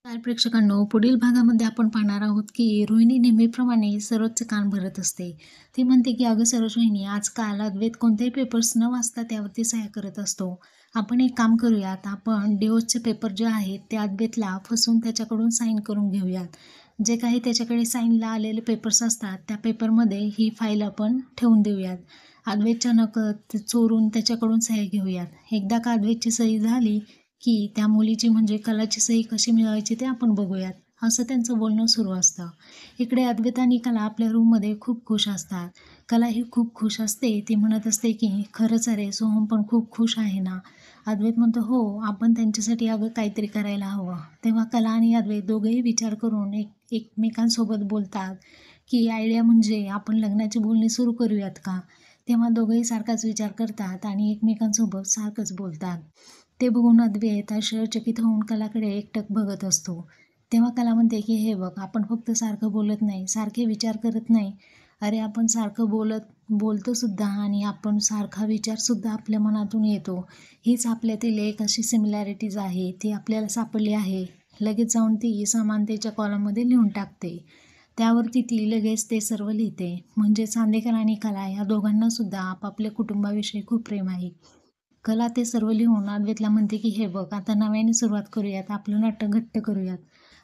तर प्रेक्षकांनो, पुढील भागामध्ये आपण पाहणार आहोत की रोहिणी नेहमीप्रमाणे सरोजचे कान भरत असते. ती म्हणते की अगं सरोज रोहिणी, आजकाल अद्वैत कोणतेही पेपर्स न वाचता त्यावरती सह्या करत असतो. आपण एक काम करूयात, आपण डिवोर्सचे पेपर जे आहेत ते अद्वैतला फसवून त्याच्याकडून साईन करून घेऊयात. जे काही त्याच्याकडे साईनला आलेले पेपर्स असतात त्या पेपरमध्ये ही फाईल आपण ठेवून देऊयात. अद्वैतच्या नकळत चोरून त्याच्याकडून सह्या घेऊयात. एकदा का अद्वैतची सही झाली की त्या मुलीची म्हणजे कलाची सही कशी मिळवायची ते आपण बघूयात, असं त्यांचं बोलणं सुरू असतं. इकडे अद्वैत आणि कला आपल्या रूममध्ये खूप खुश असतात. कला ही खूप खुश असते. ती म्हणत असते की खरंच अरे, सोहम पण खूप खुश आहे ना. अद्वैत म्हणतो हो, आपण त्यांच्यासाठी अगं काहीतरी करायला हवं. तेव्हा कला आणि अद्वैत दोघेही विचार करून एकमेकांसोबत बोलतात की आयडिया म्हणजे आपण लग्नाची बोलणी सुरू करूयात का. तेव्हा दोघेही सारखाच विचार करतात आणि एकमेकांसोबत सारखंच बोलतात. ते बघून अद्वैत आश्चर्यचकित होऊन कलाकडे एकटक बघत असतो. तेव्हा कला म्हणते की हे बघ, आपण फक्त सारखं बोलत नाही, सारखे विचार करत नाही. अरे, आपण सारखं बोलतो सुद्धा आणि आपण सारखा विचारसुद्धा आपल्या मनातून येतो. हीच आपल्यातील एक अशी सिमिलॅरिटीज आहे, ती आपल्याला सापडली आहे. लगेच जाऊन ती समानतेच्या कॉलममध्ये लिहून टाकते. त्यावरती ती लगेच ते सर्व लिहिते. म्हणजे चांदेकर आणि कला या दोघांनासुद्धा आपापल्या कुटुंबाविषयी खूप प्रेम आहे. कला ते सर्व लिहून अद्वैतला म्हणते की हे बघ, आता नव्याने सुरुवात करूयात, आपलं नाटक घट्ट करूयात.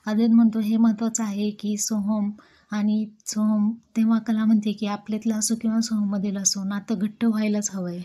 अद्वैत म्हणतो हे महत्त्वाचं आहे की सोहम. तेव्हा कला म्हणते की आपल्यातलं असो किंवा सोहममधील असो, नातं घट्ट व्हायलाच हवंय.